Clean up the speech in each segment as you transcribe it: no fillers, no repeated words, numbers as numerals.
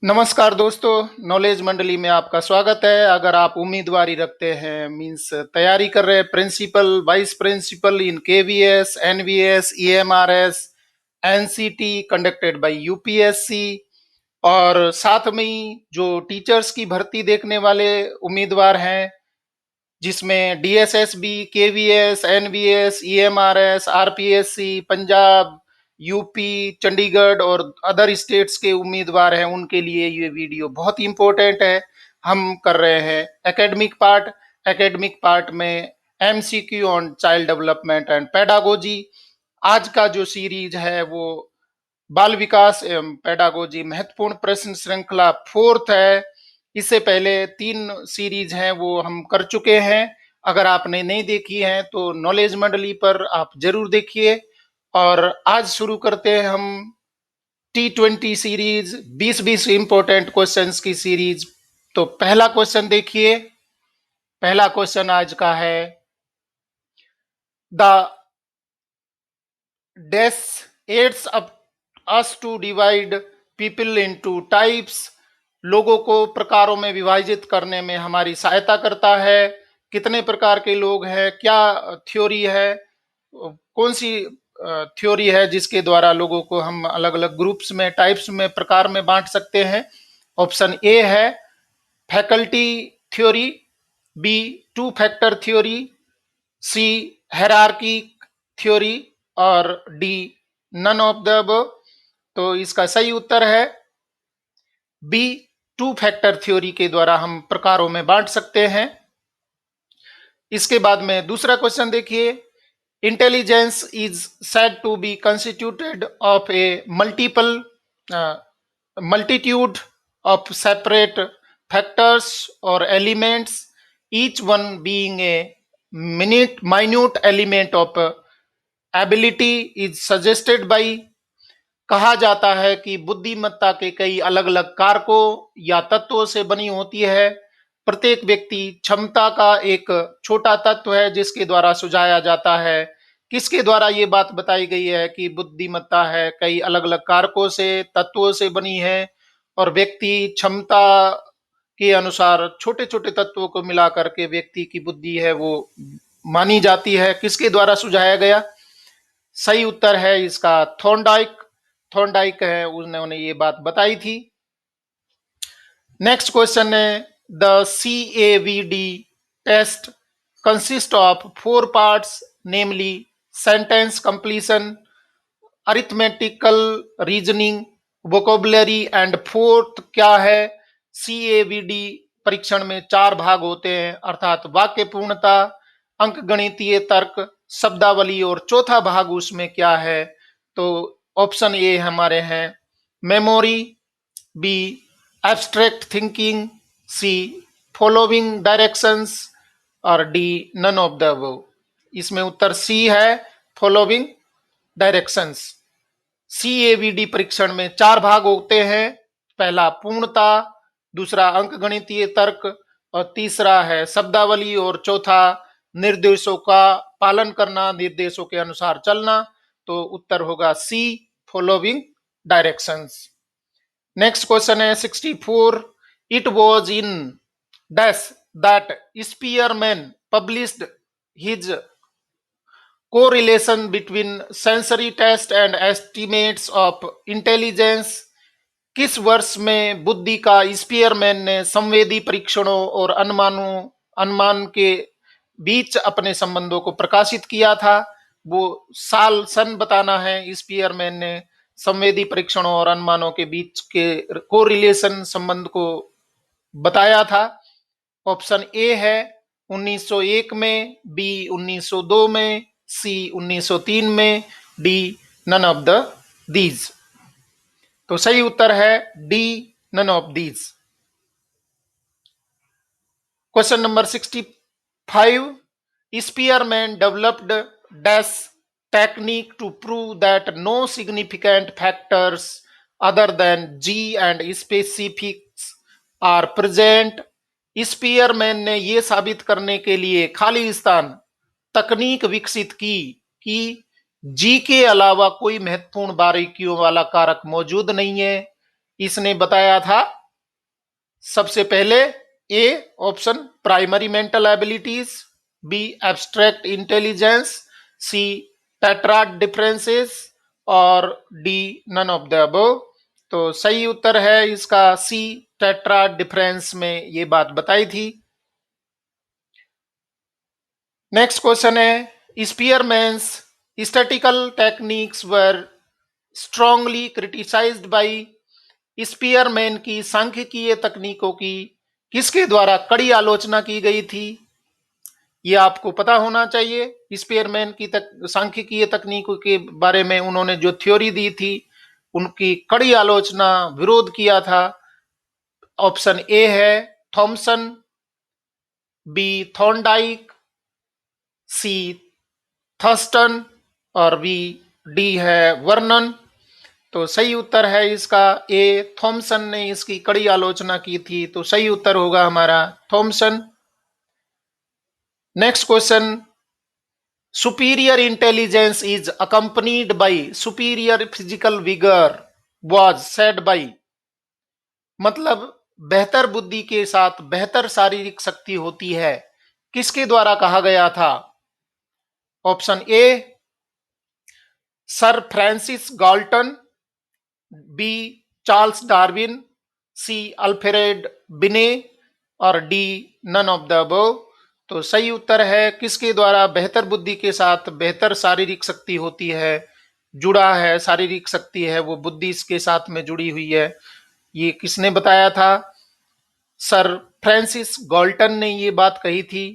नमस्कार दोस्तों, नॉलेज मंडली में आपका स्वागत है। अगर आप उम्मीदवारी रखते हैं मींस तैयारी कर रहे हैं principal vice principal in KVS NVS EMRS NCT conducted by UPSC और साथ में ही जो टीचर्स की भर्ती देखने वाले उम्मीदवार हैं जिसमें DSSB, KVS, NVS, EMRS, RPSC, Punjab, UP, Chandigarh और अदर स्टेट्स के उम्मीदवार हैं, उनके लिए ये वीडियो बहुत ही इंपॉर्टेंट है। हम कर रहे हैं एकेडमिक पार्ट में MCQ on child development and pedagogy. आज का जो सीरीज है वो बाल विकास एवं पेडागोजी महत्वपूर्ण प्रश्न श्रृंखला फोर्थ है। इससे पहले 3 सीरीज हैं वो हम कर चुके हैं। अगर आपने नहीं देखी है तो नॉलेज मंडली पर आप जरूर देखिए। और आज शुरू करते हैं हम T20 सीरीज 20-20 इंपॉर्टेंट क्वेश्चंस की सीरीज। तो पहला क्वेश्चन देखिए। पहला क्वेश्चन आज का है the dash aids us to divide people into types. लोगों को प्रकारों में विभाजित करने में हमारी सहायता करता है। कितने प्रकार के लोग हैं, क्या थ्योरी है, कौन सी थ्योरी है जिसके द्वारा लोगों को हम अलग अलग ग्रुप्स में टाइप्स में प्रकार में बांट सकते हैं। ऑप्शन ए है faculty theory, B two factor theory, C hierarchy theory और D none of the above. तो इसका सही उत्तर है बी टू फैक्टर थ्योरी के द्वारा हम प्रकारों में बांट सकते हैं। इसके बाद में दूसरा क्वेश्चन देखिए। Intelligence is said to be constituted of a multitude of separate factors और elements, each one being a minute element of ability is suggested by। कहा जाता है कि बुद्धिमत्ता के कई अलग अलग कारकों या तत्वों से बनी होती है। प्रत्येक व्यक्ति क्षमता का एक छोटा तत्व है जिसके द्वारा सुझाया जाता है। किसके द्वारा ये बात बताई गई है कि बुद्धिमत्ता है कई अलग अलग कारकों से तत्वों से बनी है और व्यक्ति क्षमता के अनुसार छोटे छोटे तत्वों को मिला करके व्यक्ति की बुद्धि है वो मानी जाती है। किसके द्वारा सुझाया गया? सही उत्तर है इसका थॉर्नडाइक। थॉर्नडाइक है, उन्होंने ये बात बताई थी। नेक्स्ट क्वेश्चन है the CAVD test consist of 4 parts namely sentence completion, arithmetical reasoning, vocabulary and fourth क्या है? CAVD परीक्षण में 4 भाग होते हैं अर्थात वाक्य पूर्णता, अंक गणितीय तर्क, शब्दावली और चौथा भाग उसमें क्या है? तो ऑप्शन ए हमारे हैं memory, B abstract thinking, C following directions और D none of the above. इसमें उत्तर सी है फॉलोइंग डायरेक्शंस। CAVD परीक्षण में 4 भाग होते हैं। पहला पूर्णता, दूसरा अंक गणितीय तर्क और तीसरा है शब्दावली और चौथा निर्देशों का पालन करना, निर्देशों के अनुसार चलना। तो उत्तर होगा सी फॉलोइंग डायरेक्शंस। नेक्स्ट क्वेश्चन है 64। It was in dash that Spearman published his correlation between sensory test and estimates of intelligence। किस वर्ष में बुद्धि का स्पीयरमैन ने संवेदी परीक्षणों और अनुमान के बीच अपने संबंधों को प्रकाशित किया था? वो सन बताना है। स्पीयरमैन ने संवेदी परीक्षणों और अनुमानों के बीच के कोरिलेशन संबंध को बताया था। ऑप्शन ए है 1901 में, बी 1902 में, सी 1903 में, D none of the these. तो सही उत्तर है D none of these. Question number 65। Spearman developed dash technique to prove that no significant factors other than G and specifics are present. Spearman ने यह साबित करने के लिए खाली स्थान तकनीक विकसित की कि जी के अलावा कोई महत्वपूर्ण बारीकियों वाला कारक मौजूद नहीं है। इसने बताया था? सबसे पहले A option primary mental abilities, B abstract intelligence, C tetrad differences और D none of the above. तो सही उत्तर है इसका सी, टेट्राड डिफरेंस में ये बात बताई थी। नेक्स्ट क्वेश्चन है स्पीयरमैन्स स्टैटिकल टेक्निक्स वर स्ट्रांगली क्रिटिसाइज्ड बाय। स्पीयरमैन की सांख्यिकीय तकनीकों की किसके द्वारा कड़ी आलोचना की गई थी? ये आपको पता होना चाहिए। स्पीयरमैन की सांख्यिकीय तकनीकों के बारे में उन्होंने जो थ्योरी दी थी उनकी कड़ी आलोचना, विरोध किया था। ऑप्शन ए है थॉमसन, बी थॉर्नडाइक, सी थर्स्टन और बी डी है वर्नन। तो सही उत्तर है इसका ए, थॉमसन ने इसकी कड़ी आलोचना की थी। तो सही उत्तर होगा हमारा Thomson. Next question, superior intelligence is accompanied by superior physical vigour was said by. मतलब बेहतर बुद्धि के साथ बेहतर शारीरिक शक्ति होती है, किसके द्वारा कहा गया था? Option A sir Francis Galton, B Charles Darwin, C Alfred Binet और D none of the above. तो सही उत्तर है किसके द्वारा बेहतर बुद्धि के साथ बेहतर शारीरिक शक्ति होती है, जुड़ा है, शारीरिक शक्ति है वो बुद्धि के साथ में जुड़ी हुई है, ये किसने बताया था? सर फ्रांसिस गाल्टन ने ये बात कही थी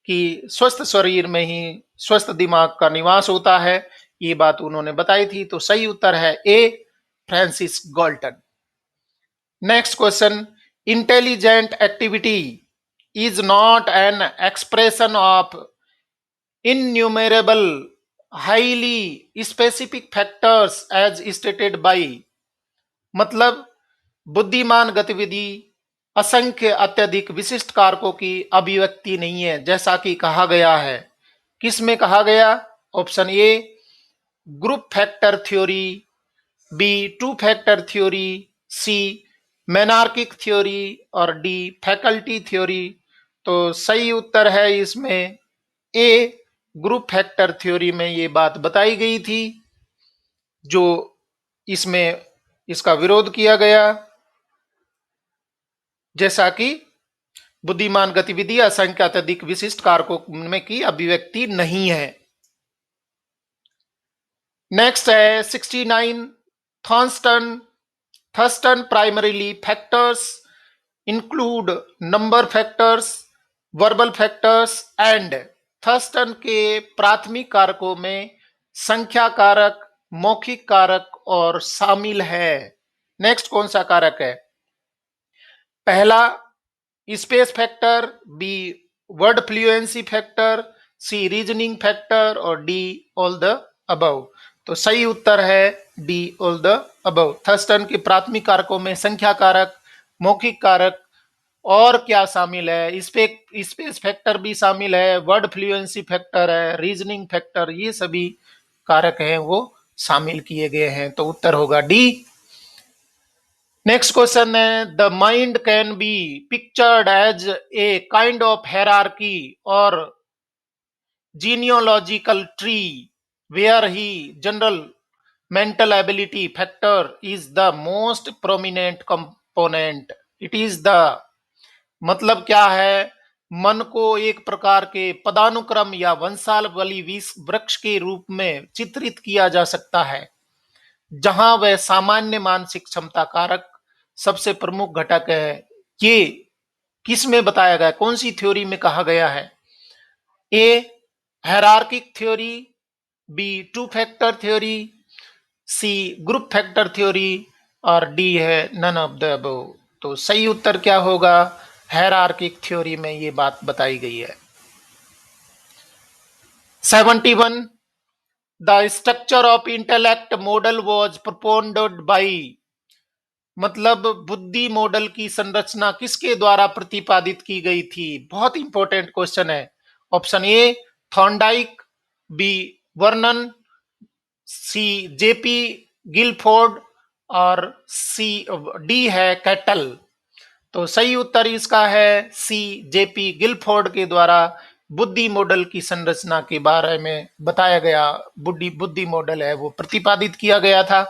कि स्वस्थ शरीर में ही स्वस्थ दिमाग का निवास होता है, ये बात उन्होंने बताई थी। तो सही उत्तर है A, Francis Galton. Next question, intelligent activity is not an expression of innumerable highly specific factors as stated by. मतलब बुद्धिमान गतिविधि असंख्य अत्यधिक विशिष्ट कारकों की अभिव्यक्ति नहीं है, जैसा कि कहा गया है। किस में कहा गया? Option A group factor theory, B two factor theory, C monarchic theory और डी फैकल्टी थ्योरी। तो सही उत्तर है इसमें ए, ग्रुप फैक्टर थ्योरी में ये बात बताई गई थी, जो इसमें इसका विरोध किया गया, जैसा कि बुद्धिमान गतिविधि असंख्य अत्यधिक विशिष्ट कारकों में की अभिव्यक्ति नहीं है। नेक्स्ट है 69, Thurstone Thurstone primarily factors include number factors, verbal factors and. Thurstone के प्राथमिक कारकों में संख्या कारक, मौखिक कारक और शामिल है। नेक्स्ट कौन सा कारक है? पहला space factor, B word fluency factor, C reasoning factor और डी ऑल द अबव। तो सही उत्तर है D all the above. Thurstone के प्राथमिक कारकों में संख्या कारक, मौखिक कारक और क्या शामिल है? स्पेस फैक्टर भी शामिल है, वर्ड फ्लुएंसी फैक्टर है, रीजनिंग फैक्टर, ये सभी कारक हैं वो शामिल किए गए हैं। तो उत्तर होगा डी। नेक्स्ट क्वेश्चन है the mind can be pictured as a kind of hierarchy और genealogical tree where he general mental ability factor is the most prominent component. It is the, मतलब क्या है? मन को एक प्रकार के पदानुक्रम या वंशावली वृक्ष के रूप में चित्रित किया जा सकता है, जहां वह सामान्य मानसिक क्षमता कारक सबसे प्रमुख घटक है। ये किस में बताया गया, कौन सी थ्योरी में कहा गया है? A hierarchic theory, B two factor theory, C group factor theory और डी है नन ऑफ द अबव। तो सही उत्तर क्या होगा? हायरार्किक थ्योरी में ये बात बताई गई है। 71, the structure of intellect model was propounded by. मतलब बुद्धि मॉडल की संरचना किसके द्वारा प्रतिपादित की गई थी? बहुत इंपॉर्टेंट क्वेश्चन है। Option A Thorndike, B Vernon, C JP Guilford और सी डी है कैटल। तो सही उत्तर इसका है सी, जेपी गिलफोर्ड के द्वारा बुद्धि मॉडल की संरचना के बारे में बताया गया बुद्धि बुद्धि मॉडल है वो प्रतिपादित किया गया था।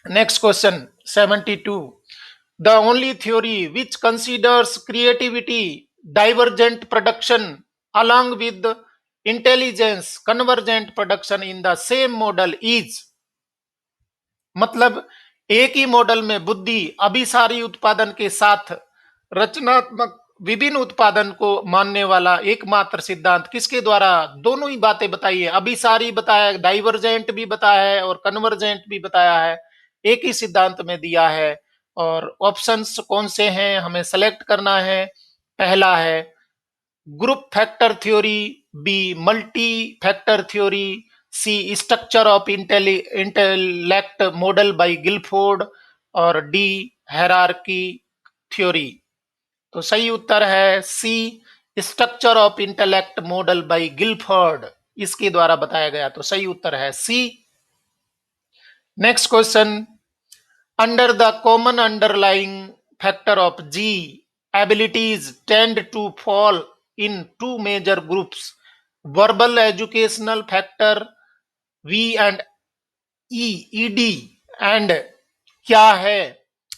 Next question 72, the only theory which considers creativity divergent production along with intelligence convergent production in the same model is, मतलब एक ही मॉडल में बुद्धि अभिसारी उत्पादन के साथ रचनात्मक विभिन्न उत्पादन को मानने वाला एकमात्र सिद्धांत किसके द्वारा दोनों ही बातें बताई है, अभिसारी बताया, डाइवर्जेंट भी बताया है और कन्वर्जेंट भी बताया है, एक ही सिद्धांत में दिया है। और ऑप्शंस कौन से हैं हमें सेलेक्ट करना है। पहला है group factor theory, B multi factor theory, C structure of intellect model by Guilford और डी हायरार्की थ्योरी। तो सही उत्तर है C, structure of intellect model by Guilford, इसके द्वारा बताया गया। तो सही उत्तर है C. Next question, under the common underlying factor of G, abilities tend to fall in two major groups, verbal educational factor V and E, ED and क्या है,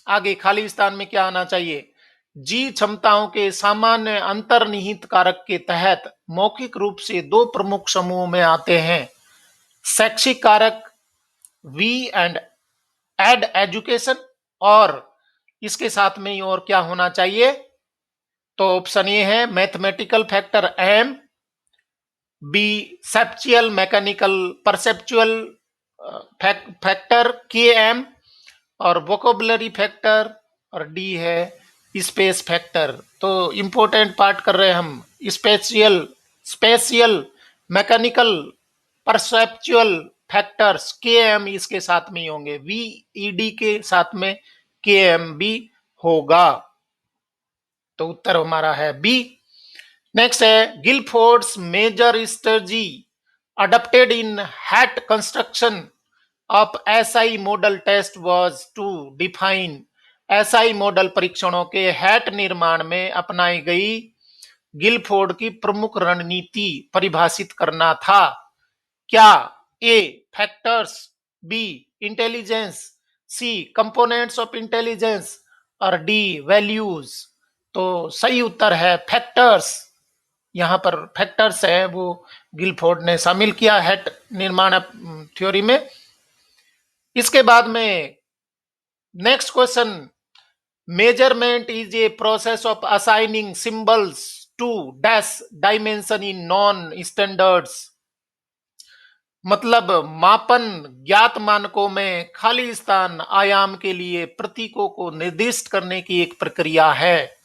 आगे खाली स्थान में क्या आना चाहिए। जी क्षमताओं के सामान्य अंतर्निहित कारक के तहत मौखिक रूप से दो प्रमुख समूहों में आते हैं, शैक्षिक कारक वी एंड एड एजुकेशन, और इसके साथ में ही और क्या होना चाहिए। तो ऑप्शन ए है mathematical factor M, B spatial mechanical perceptual factor K M और वोकेबुलरी फैक्टर, और डी है स्पेस फैक्टर। तो इंपॉर्टेंट पार्ट कर रहे हैं हम, spatial spatial mechanical perceptual factors K M इसके साथ में ही होंगे, वी ई डी के साथ में के एम भी होगा। तो उत्तर हमारा है बी। नेक्स्ट है Guilford's major strategy adopted in that construction of SI model test was to define, SI model परीक्षणों के हैट निर्माण में अपनाई गई गिलफोर्ड की प्रमुख रणनीति परिभाषित करना था। क्या A factors, B intelligence, C components of intelligence और डी वैल्यूज। तो सही उत्तर है फैक्टर्स। यहाँ पर फैक्टर्स है वो गिलफोर्ड ने शामिल किया हैट निर्माण थ्योरी में। इसके बाद में next question, measurement is a process of assigning symbols to dash dimension in non standards, मतलब मापन ज्ञात मानकों में खाली स्थान आयाम के लिए प्रतीकों को निर्दिष्ट करने की एक प्रक्रिया है।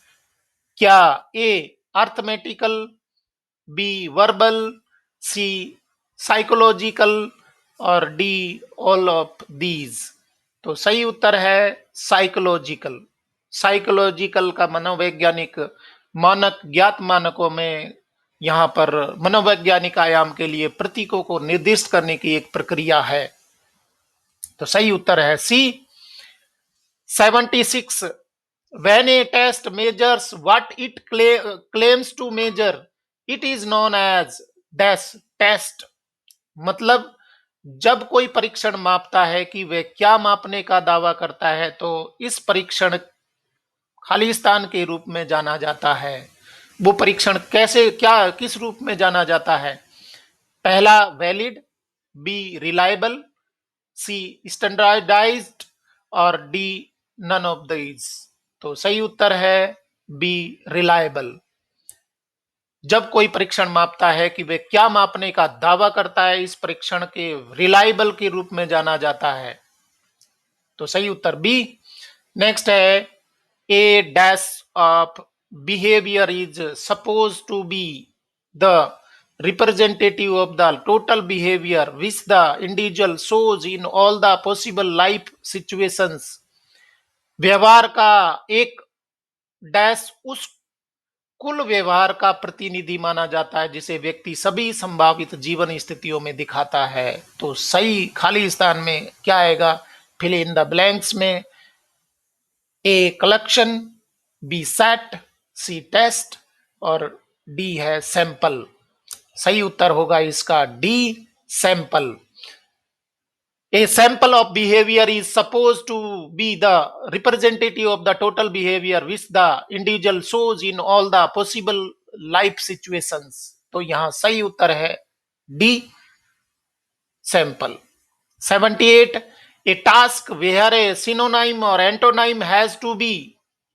क्या A arithmetical, B verbal, C psychological और डी ऑल ऑफ दीज। तो सही उत्तर है साइकोलॉजिकल। साइकोलॉजिकल का मनोवैज्ञानिक मानक ज्ञात मानकों में यहाँ पर मनोवैज्ञानिक आयाम के लिए प्रतीकों को निर्दिष्ट करने की एक प्रक्रिया है। तो सही उत्तर है सी। 76, when a test measures what it claims to measure, it is known as dash test, मतलब जब कोई परीक्षण मापता है कि वह क्या मापने का दावा करता है तो इस परीक्षण खाली स्थान के रूप में जाना जाता है। वो परीक्षण कैसे क्या किस रूप में जाना जाता है। पहला valid, B reliable, C standardised और डी नन ऑफ दीज। तो सही उत्तर है बी रिलायबल। जब कोई परीक्षण मापता है कि वे क्या मापने का दावा करता है इस परीक्षण के रिलायबल के रूप में जाना जाता है। तो सही उत्तर बी। नेक्स्ट है A dash of behaviour is suppose to be the representative of the total behavior which the individual shows in all the possible life situations, व्यवहार का एक डैश उस कुल व्यवहार का प्रतिनिधि माना जाता है, जिसे व्यक्ति सभी संभावित जीवन स्थितियों में दिखाता है। तो सही खाली स्थान में क्या आएगा? फिल इन द ब्लैंक्स में a collection, B set, C test और डी है सैंपल। सही उत्तर होगा इसका D, sample. A sample of behavior is supposed to be the representative of the total behavior which the individual shows in all the possible life situations. तो यहां सही उत्तर है D, sample. 78. A task where a synonym or antonym has to be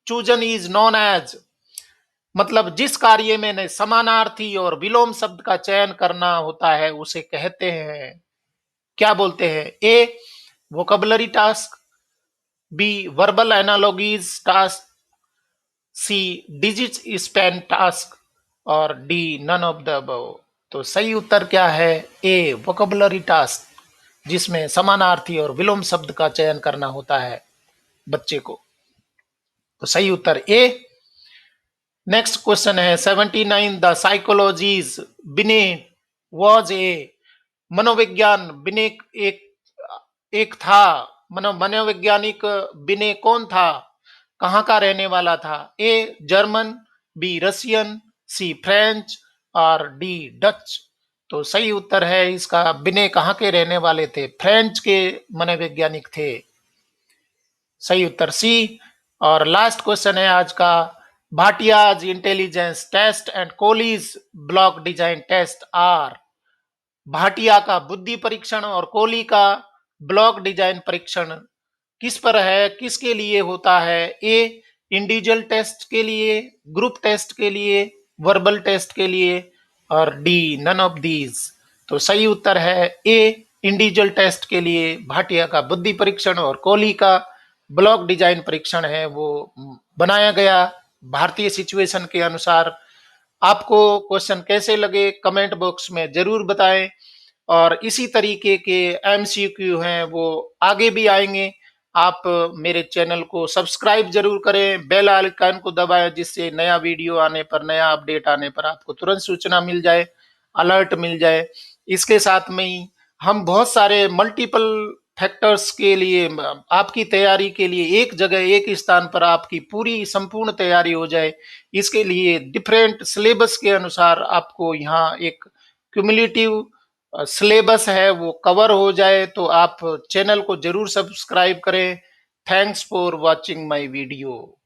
chosen is known as, मतलब जिस कार्य में समानार्थी और विलोम शब्द का चयन करना होता है उसे कहते हैं, क्या बोलते हैं? A vocabulary task, B verbal analogies task, C digit span task और D none of the above. तो सही उत्तर क्या है? ए वोकैबुलरी टास्क, जिसमें समानार्थी और विलोम शब्द का चयन करना होता है बच्चे को। तो सही उत्तर ए। नेक्स्ट क्वेश्चन है 79। द साइकोलॉजीज बिने वॉज ए, मनोविज्ञान बिने एक एक था। मनोवैज्ञानिक बिने कौन था? कहाँ का रहने वाला था? A German, B Russian, C French और डी डच। तो सही उत्तर है इसका बिने कहाँ के रहने वाले थे? फ्रेंच के मनोवैज्ञानिक थे। सही उत्तर सी। और लास्ट क्वेश्चन है आज का, Bhatia's intelligence test and Kohli's block design test are. Bhatia का बुद्धि परीक्षण और कोहली का ब्लॉक डिजाइन परीक्षण किस पर है, किसके लिए होता है? ए इंडिविजुअल टेस्ट के लिए, ग्रुप टेस्ट के लिए, वर्बल टेस्ट के लिए और डी नन ऑफ दीज। तो सही उत्तर है ए इंडिविजुअल टेस्ट के लिए भाटिया का बुद्धि परीक्षण और कोहली का ब्लॉक डिजाइन परीक्षण है वो बनाया गया भारतीय सिचुएशन के अनुसार। आपको क्वेश्चन कैसे लगे कमेंट बॉक्स में जरूर बताएं, और इसी तरीके के एमसीक्यू हैं वो आगे भी आएंगे। आप मेरे चैनल को सब्सक्राइब जरूर करें, बेल आइकन को दबाएं, जिससे नया वीडियो आने पर, नया अपडेट आने पर आपको तुरंत सूचना मिल जाए, अलर्ट मिल जाए। इसके साथ में ही हम बहुत सारे मल्टीपल फैक्टर्स के लिए, आपकी तैयारी के लिए एक जगह एक स्थान पर आपकी पूरी संपूर्ण तैयारी हो जाए, इसके लिए डिफरेंट सिलेबस के अनुसार आपको यहाँ एक क्यूमुलेटिव सिलेबस है वो कवर हो जाए, तो आप चैनल को जरूर सब्सक्राइब करें। Thanks for watching my video.